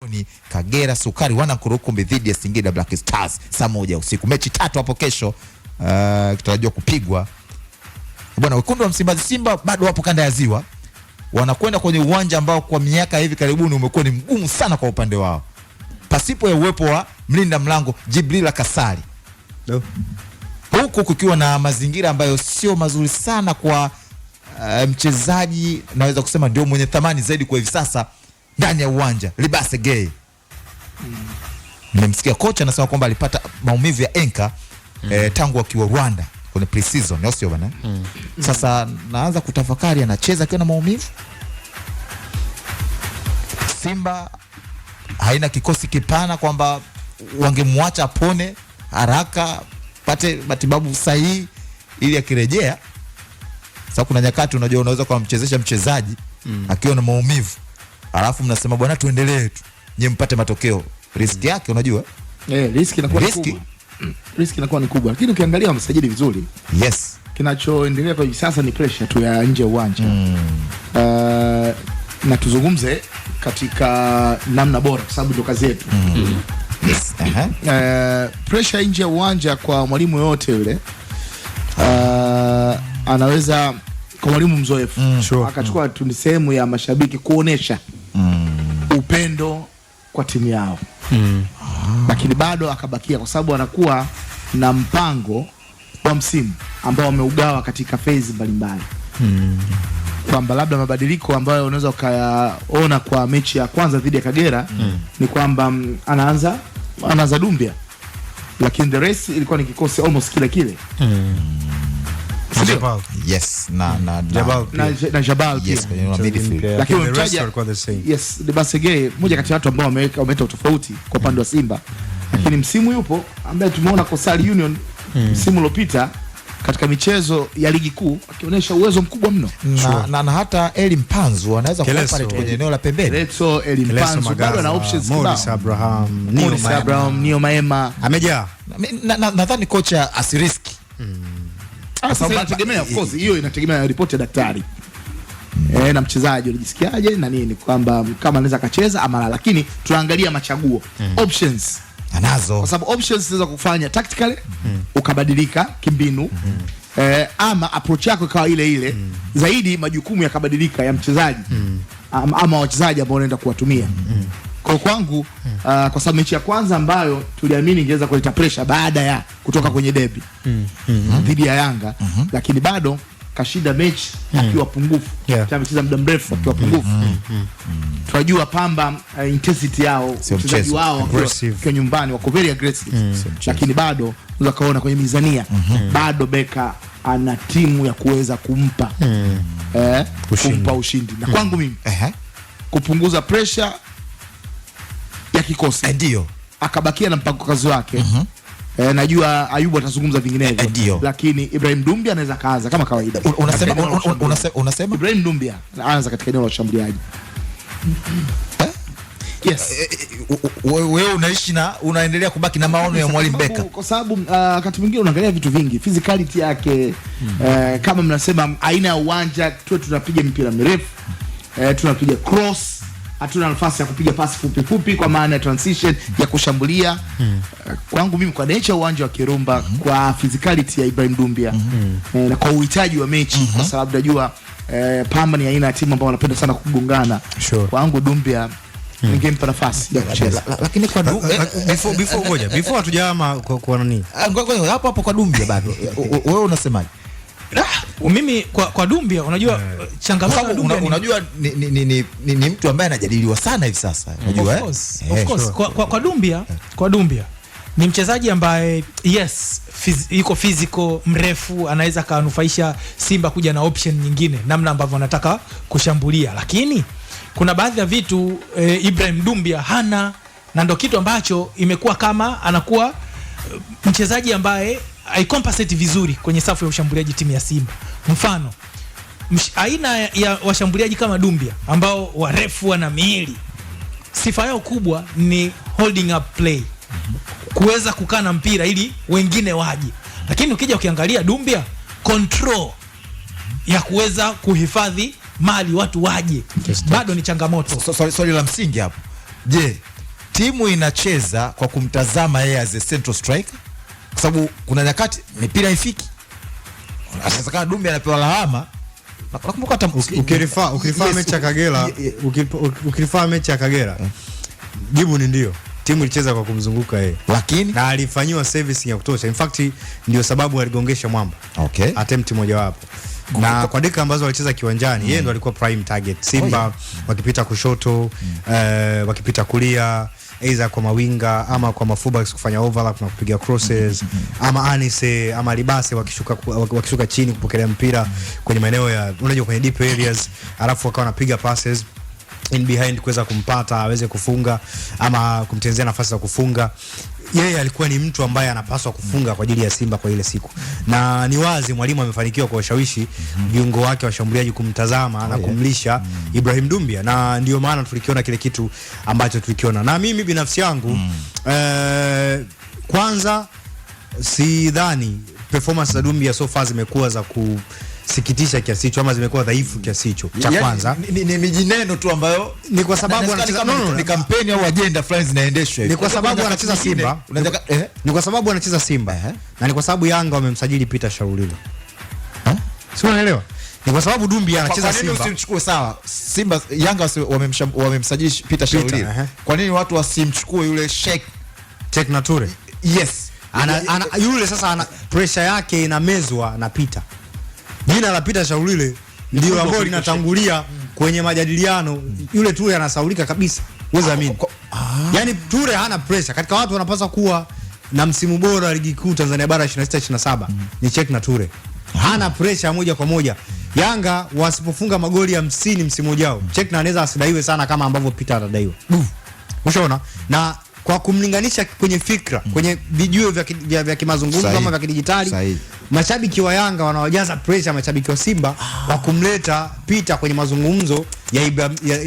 ni Kagera Sukari wana Kurukumbi dhidi ya Singida Black Stars saa 1 usiku. Mechi 3 hapo kesho kitarajiwa kupigwa. Bwana, wekundu wa Msimbazi Simba bado wapo kanda ya Ziwa. Wanakwenda kwenye uwanja ambao kwa miaka hivi karibuni umekuwa ni mgumu sana kwa upande wao. Pasipo ya uwepo wa mlinda mlango Jibrila Kasari. Huku kukiwa na mazingira ambayo sio mazuri sana kwa mchezaji naweza kusema ndio mwenye thamani zaidi kwa hivi sasa ndani ya uwanja, Libase Gay. Nimemsikia kocha anasema kwamba alipata maumivu ya enka tangu akiwa Rwanda kwenye pre-season, sio bana? Sasa naanza kutafakari anacheza akiwa na maumivu. Simba haina kikosi kipana kwamba wangemwacha apone haraka pate matibabu sahihi ili akirejea. Sasa kuna nyakati unajua unaweza kumchezesha mchezaji akiwa na maumivu alafu mnasema bwana tuendelee tu nyie mpate matokeo. Riski yake unajua? Riski inakuwa kubwa. Riski inakuwa ni kubwa, lakini ukiangalia wamesajili vizuri. Yes. Kinachoendelea kwa hivi sasa ni pressure tu ya nje ya uwanja. Na tuzungumze katika namna bora kwa sababu ndio kazi yetu. Yes. Pressure nje ya uwanja kwa mwalimu yote yule anaweza, kwa mwalimu mzoefu akachukua tu ni sehemu ya mashabiki kuonesha upendo kwa timu yao. Lakini bado akabakia kwa sababu anakuwa na mpango wa msimu ambao wameugawa katika phase mbalimbali. Kwamba labda mabadiliko ambayo unaweza ukayaona kwa mechi ya kwanza dhidi ya Kagera ni kwamba anaanza Dumbia, lakini the rest ilikuwa ni kikosi almost kile. Jabal. Yes, na Jabal pia. Yes, midfield. Lakini mtaja yes, Libase Gay moja kati ya watu ambao wameleta utofauti kwa upande wa Simba. Lakini msimu yupo ambaye tumeona Coastal Union msimu uliopita katika michezo ya ligi kuu akionyesha uwezo mkubwa mno. Na hata Eli Mpanzu anaweza kuoperate kwenye eneo la pembeni. Leto Eli Mpanzu bado na options Morris Abraham, Nio Maema amejaa. Nadhani kocha asiriski. Sasa inategemea, of course hiyo inategemea ripoti ya daktari. Na mchezaji unajisikiaje na nini kwamba kama anaweza kacheza ama la, lakini tunaangalia machaguo options anazo, kwa sababu options zinaweza kufanya tactically ukabadilika kimbinu ama approach yako ikawa ile zaidi, majukumu yakabadilika ya mchezaji ama wachezaji ambao unaenda kuwatumia. Kwa kwangu kwa sababu mechi ya kwanza ambayo tuliamini ingeweza kuleta pressure baada ya kutoka kwenye derby dhidi ya Yanga, lakini bado kashinda mechi akiwa pungufu. Amecheza muda mrefu akiwa pungufu. Tunajua Pamba intensity yao, mchezaji wao kwa nyumbani wako very aggressive, lakini bado unaweza kaona kwenye mizania bado Beka ana timu ya kuweza kumpa ushindi. Na kwangu mimi kupunguza pressure ya kikosi ndio akabakia na mpango kazi wake. Najua Ayubu atazungumza vinginevyo, lakini Ibrahim Dumbia anaweza kaanza kama kawaida. Unasema Ibrahim Dumbia anaanza katika eneo la ushambuliaji. Yes. Wewe unaishi na unaendelea kubaki na maono ya mwalimu Beka, kwa sababu wakati mwingine unaangalia vitu vingi, physicality yake, kama mnasema aina ya uwanja, tunapiga mpira mirefu, tunapiga cross, hatuna nafasi ya kupiga pasi fupi kwa maana ya transition ya kushambulia. Kwangu mimi kwa nature uwanja wa Kirumba, kwa physicality ya Ibrahim Dumbia na kwa uhitaji wa mechi, kwa sababu najua Pamba ni aina ya timu ambao wanapenda sana kugongana. Kwangu Dumbia ningempa nafasi ya kucheza. Lakini kwa before hatujama kwa nani hapo kwa Dumbia bado wewe unasemaje? Mimi kwa Dumbia unajua changamoto ya Dumbia unajua ni mtu ambaye anajadiliwa sana hivi sasa, unajua of course kwa Dumbia ni mchezaji ambaye yes yuko physical, mrefu, anaweza kanufaisha Simba kuja na option nyingine namna ambavyo anataka kushambulia, lakini kuna baadhi ya vitu Ibrahim Dumbia hana, na ndio kitu ambacho imekuwa kama anakuwa mchezaji ambaye haicompensate vizuri kwenye safu ya ushambuliaji timu ya Simba. Mfano aina ya washambuliaji kama Dumbia ambao warefu wana miili, sifa yao kubwa ni holding up play, kuweza kukaa na mpira ili wengine waje. Lakini ukija ukiangalia Dumbia control ya kuweza kuhifadhi mali watu waje bado ni changamoto. Swali la msingi hapo, je, timu inacheza kwa kumtazama yeye as a central striker, kwa sababu kuna nyakati mipira haifiki. Sasa kama Dumbia anapewa lawama, nakumbuka hata ukirifaa mechi ya Kagera, ukirifaa mechi ya Kagera, jibu ni ndio. Timu ilicheza kwa kumzunguka yeye, lakini na alifanyiwa service ya kutosha. In fact ndio sababu aligongesha mwamba. Okay. Attempt moja wapo. Na kwa dakika ambazo walicheza kiwanjani, yeye ndo alikuwa prime target. Simba wakipita kushoto, wakipita kulia, aidha kwa mawinga ama kwa mafullbacks kufanya overlap na kupiga crosses, ama Anise ama Libase wakishuka chini kupokelea mpira kwenye maeneo ya unajua kwenye deep areas, alafu wakawa wanapiga passes in behind kuweza kumpata aweze kufunga ama kumtenzea nafasi za kufunga. Yeye alikuwa ni mtu ambaye anapaswa kufunga kwa ajili ya Simba kwa ile siku, na ni wazi mwalimu amefanikiwa kwa ushawishi viungo wake washambuliaji kumtazama na kumlisha Ibrahim Dumbia, na ndio maana tulikiona kile kitu ambacho tulikiona. Na mimi binafsi yangu kwanza sidhani performance za Dumbia so far zimekuwa za kusikitisha kiasi hicho ama zimekuwa dhaifu kiasi hicho. Cha kwanza ni mijineno tu ambayo ni kwa sababu anacheza ni kampeni au agenda fulani zinaendeshwa hivi. Ni kwa sababu anacheza Simba. Ni kwa sababu anacheza Simba. Na ni kwa sababu Yanga wamemsajili Peter Sharulilo. Si unaelewa? Ni kwa sababu Dumbia anacheza Simba. Kwa nini usimchukue sawa? Simba Yanga wamemsajili Peter Sharulilo. Kwa nini watu wasimchukue yule Sheikh Nature? Yes. Yule sasa ana pressure yake inamezwa na Peter. Jina la Peter Sharulile ndio ambalo linatangulia kwenye majadiliano. Yule Ture anasaulika kabisa. Uweza amini. Yaani Ture hana pressure. Katika watu wanapaswa kuwa na msimu bora ligi kuu Tanzania bara 26-27 ni Sheikh Nature. Hana pressure moja kwa moja. Yanga wasipofunga magoli 50 msimu ujao, Sheikh anaweza asidaiwe sana kama ambavyo Peter atadaiwa. Ushaona? Na kwa kumlinganisha kwenye fikra, kwenye vijue vya kimazungumzo kama vya kidijitali, mashabiki wa Yanga wanawajaza pressure mashabiki wa Simba wa kumleta Peter kwenye mazungumzo ya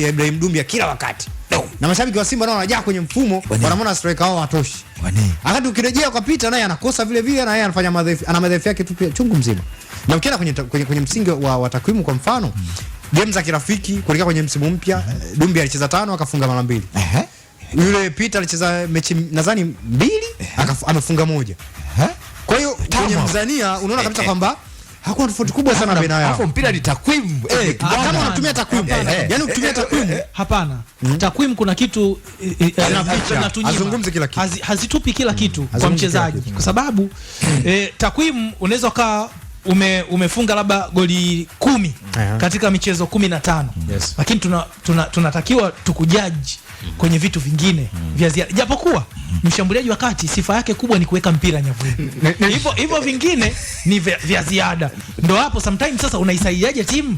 Ibrahim Dumbia kila wakati. Na mashabiki wa Simba nao wanajaa kwenye mfumo, wanamwona striker wao hatoshi. Wakati ukirejea kwa Peter naye anakosa vile vile, na yeye anafanya madhaifu yake tu pia chungu mzima. Na ukienda kwenye msingi wa takwimu, kwa mfano games za kirafiki kuelekea kwenye msimu mpya, Dumbia alicheza 5 akafunga mara 2. Yule Peter alicheza mechi nadhani 2 amefunga 1. Kwa hiyo kwenye Mzania unaona kabisa kwamba hakuna tofauti kubwa sana baina yao. Hapo mpira ni takwimu. Kama unatumia takwimu, yani ukitumia takwimu, hapana. Takwimu kuna kitu zinatunyima. Hazungumzi kila kitu. Hazitupi kila kitu kwa mchezaji. Kwa sababu takwimu unaweza kaa umefunga labda goli 10 katika michezo 15. Lakini tunatakiwa tukujaji kwenye vitu vingine vya ziada. Japokuwa mshambuliaji wa kati sifa yake kubwa ni kuweka mpira nyavuni. Hivyo vingine ni vya ziada. Ndio hapo sometimes sasa unaisaidiaje timu?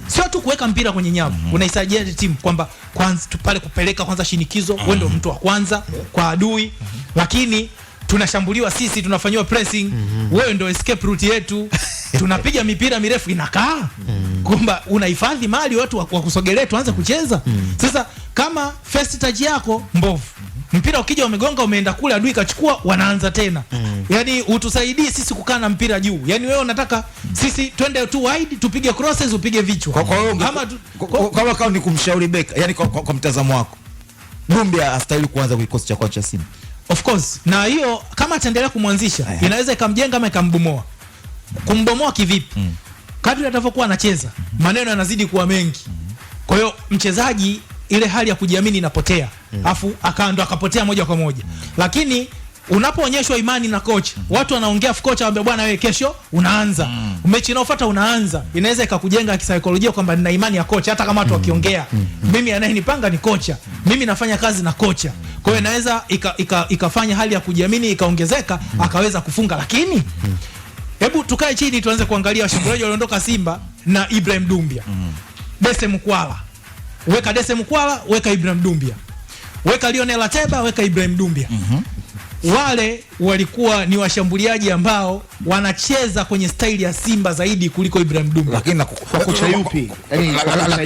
Sio tu kuweka mpira kwenye nyavu. Unaisaidiaje timu kwamba kwanza pale kupeleka kwanza shinikizo, wewe ndio mtu wa kwanza kwa adui, lakini tunashambuliwa sisi, tunafanywa pressing, wewe ndio escape route yetu. Tunapiga mipira mirefu inakaa. Kwamba unahifadhi mali watu wa kusogelea tuanze kucheza. Sasa kama first touch yako mbovu, mpira ukija umegonga umeenda kule adui kachukua, wanaanza tena. Yaani utusaidie sisi kukaa na mpira juu. Yaani wewe unataka sisi twende tu wide tupige crosses upige vichwa. Kama ni kumshauri beka, yani kwa mtazamo wako, Dumbia astahili kuanza kikosi cha kocha Simba. Of course. Na hiyo kama ataendelea kumwanzisha inaweza ikamjenga ama ikambomoa. Kumbomoa kivipi? Kadri atavyokuwa anacheza, maneno yanazidi kuwa mengi. Kwa hiyo mchezaji ile hali ya kujiamini inapotea. Afu akaando akapotea moja kwa moja. Lakini unapoonyeshwa imani na kocha, watu wanaongea kocha anambia bwana wewe kesho unaanza. Mechi inayofuata unaanza. Inaweza ikakujenga kisaikolojia kwamba nina imani ya kocha hata kama watu wakiongea. Mimi anayenipanga ni kocha. Mimi nafanya kazi na kocha. Kwa hiyo inaweza ikafanya hali ya kujiamini ikaongezeka, akaweza kufunga. Lakini hebu tukae chini tuanze kuangalia washambuliaji waliondoka Simba na Ibrahim Dumbia. Dese Mkwala. Weka Dese Mkwala, weka Ibrahim Dumbia. Weka Lionel Ateba, weka Ibrahim Dumbia. Wale walikuwa ni washambuliaji ambao wanacheza kwenye staili ya Simba zaidi kuliko Ibrahim Dumbia. Lakini kwa kocha yupi?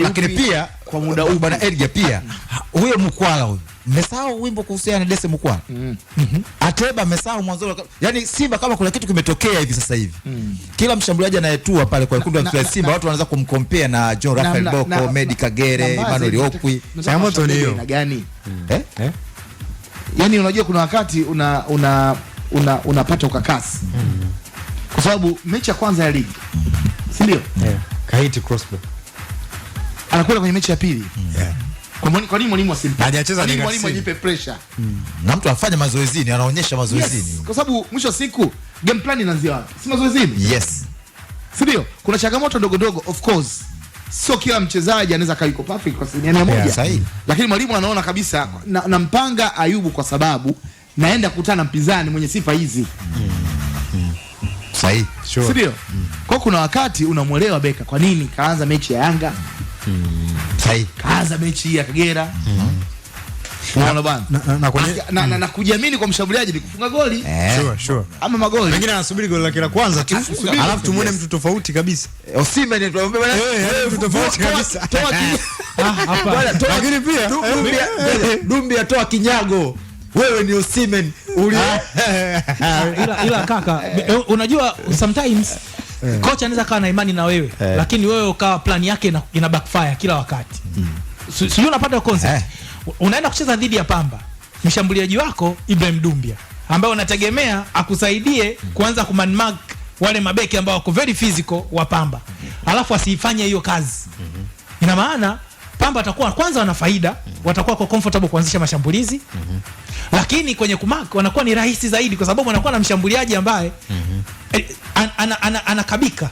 Lakini pia kwa muda huu bwana Edgar pia huyo Mkwala huyo. Mmesahau wimbo kuhusiana na Dese Mkwala. Ateba mmesahau mwanzo. Yaani Simba kama kuna kitu kimetokea hivi sasa hivi. Kila mshambuliaji anayetua pale kwa kundi la Simba watu wanaanza kumcompare na John Rafael Boko, Medi Kagere, Emmanuel Okwi. Changamoto ni hiyo. Gani? yani unajua kuna wakati unapata ukakasi kwa sababu mechi ya kwanza ya ligi, si ndio? Kahiti crossbar anakwenda kwenye mechi ya pili. Kwa nini mwalimu asimpe? Hajacheza ni mwalimu ajipe pressure. Na mtu afanye mazoezini, anaonyesha mazoezini. Yes, kwa sababu mwisho wa siku game plan inaanzia wapi? Si mazoezini? Yes. Si ndio? Kuna changamoto ndogo ndogo, of course. Sio kila mchezaji anaweza kaiko perfect kwa 100%. Sahihi. Lakini mwalimu anaona kabisa na mpanga Ayubu kwa sababu naenda kukutana na mpinzani mwenye sifa hizi. Sahihi. Sure. Si ndio? Kwa kuna wakati unamuelewa Beka kwa nini kaanza mechi ya Yanga. Sahihi. Kaanza mechi ya Kagera. Unaona bwana? Na kujiamini kwa mshambuliaji ni kufunga goli. Sure. Ama magoli. Wengine anasubiri goli la kwanza tu. Alafu tumuone mtu tofauti kabisa. Osimhen tuambie bwana. Mtu tofauti kabisa. Hapa. Lakini pia Dumbia toa kinyago. Wewe ni Osimhen. Ila kaka, unajua sometimes kocha anaweza kawa na imani na wewe lakini wewe ukawa plan yake ina backfire kila wakati. Sio unapata concept. Unaenda kucheza dhidi ya Pamba. Mshambuliaji wako Ibrahim Dumbia ambaye unategemea akusaidie kuanza kumanmark wale mabeki ambao wako very physical wa Pamba. Alafu asifanye hiyo kazi. Ina maana Pamba atakuwa kwanza wana faida, watakuwa kwa comfortable kuanzisha mashambulizi. Lakini kwenye kumark wanakuwa ni rahisi zaidi kwa sababu wanakuwa na mshambuliaji ambaye anakabika.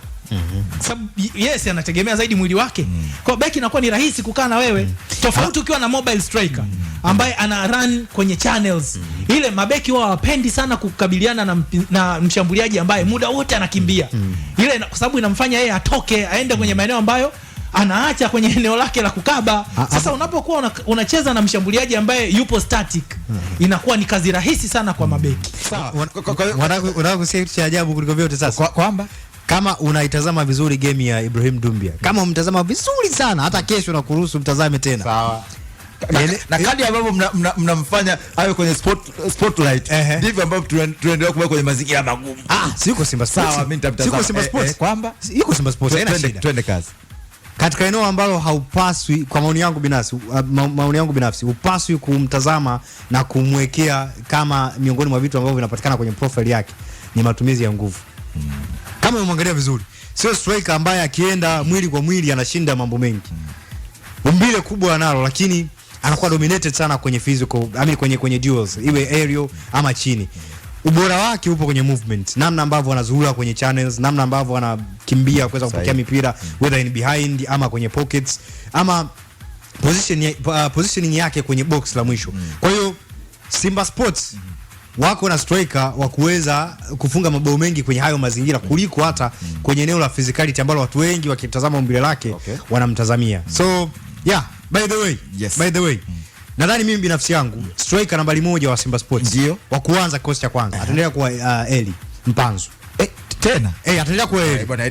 Sababu yes anategemea zaidi mwili wake. Kwa beki inakuwa ni rahisi kukaa na wewe. Tofauti ukiwa na mobile striker ambaye ana run kwenye channels. Ile mabeki wao hawapendi sana kukabiliana na mshambuliaji ambaye muda wote anakimbia. Ile kwa sababu inamfanya yeye atoke aende kwenye maeneo ambayo anaacha kwenye eneo lake la kukaba. Sasa unapokuwa unacheza na mshambuliaji ambaye yupo static, inakuwa ni kazi rahisi sana kwa mabeki. Sawa. Unataka kusikia kitu cha ajabu kuliko vyote sasa? Kwamba kama unaitazama vizuri game ya Ibrahim Dumbia, kama umtazama vizuri sana, hata kesho na kuruhusu mtazame tena. Sawa. Na kadi ambavyo mnamfanya awe kwenye spotlight ndivyo ambavyo tunaendelea kuwa kwenye mazingira magumu. Siko Simba Sports. Sawa, mimi nitamtazama. Siko Simba Sports. Kwamba yuko Simba Sports, haina shida. Twende kazi. Katika eneo ambalo haupaswi, kwa maoni yangu binafsi, upaswi kumtazama na kumwekea kama miongoni mwa vitu ambavyo vinapatikana kwenye profile yake ni matumizi ya nguvu. Kama umwangalia vizuri, sio striker ambaye akienda mwili kwa mwili anashinda mambo mengi. Umbile kubwa analo, lakini anakuwa dominated sana kwenye physical, kwenye duels, iwe aerial ama chini. Ubora wake upo kwenye movement, namna ambavyo anazuia kwenye channels, namna ambavyo anakimbia kuweza kupokea mipira whether in behind ama kwenye pockets ama positioning yake kwenye box la mwisho. Kwa hiyo Simba Sports wako na striker wa kuweza kufunga mabao mengi kwenye hayo mazingira kuliko hata kwenye eneo la physicality ambalo watu wengi wakitazama umbile lake wanamtazamia. So yeah, by the way nadhani mimi binafsi yangu striker nambari 1 wa Simba Sports ndio wa kuanza kikosi cha kwanza ataendelea kuwa Eli Mpanzu. Tena ataendelea kuwa Eli bwana.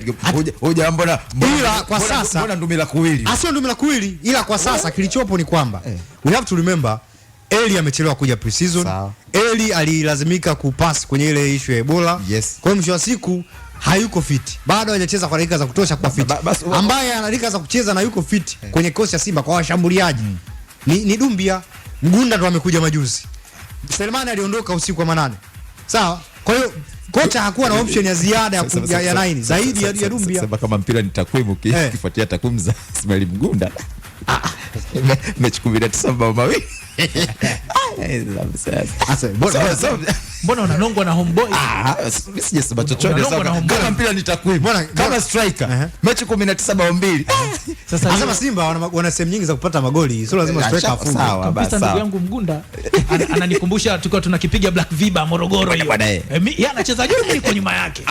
Hoja mbona kwa sasa mbona Ndumila kuwili, sio Ndumila kuwili, ila kwa sasa kilichopo ni kwamba we have to remember Eli amechelewa kuja pre-season. Eli alilazimika kupass kwenye ile issue ya Ebola. Kwa mwisho wa siku hayuko fit. Bado hajacheza kwa dakika za kutosha kwa fit. Ambaye ana dakika za kucheza na yuko fit kwenye kosi ya Simba kwa washambuliaji ni Dumbia. Mgunda ndo amekuja majuzi. Selemani aliondoka usiku wa manane. Sawa? Kwa hiyo kocha hakuwa na option ya ziada ya 9 zaidi ya Dumbia. Sasa kama mpira ni takwimu, kifuatia takwimu za Ismail Mgunda. Mechi 19 bao mawili. Mbona unanongwa na homeboy? Mimi sijasema chochote. Kama mpira ni takwimu, kama striker mechi 17 bao 2. Sasa Simba wana sehemu nyingi za kupata magoli, sio lazima striker afunge. Sawa basi. Ndugu yangu Mgunda ananikumbusha tulikuwa tunakipiga Black Viba Morogoro hiyo. Yeye anacheza juu, niko nyuma yake.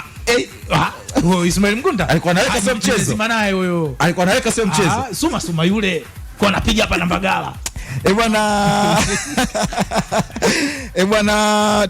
Huyo Ismail Mgunda alikuwa anaweka sio mchezo. Maana huyo alikuwa anaweka sio mchezo. Suma yule kwa anapiga hapa na Mbagala. Bwana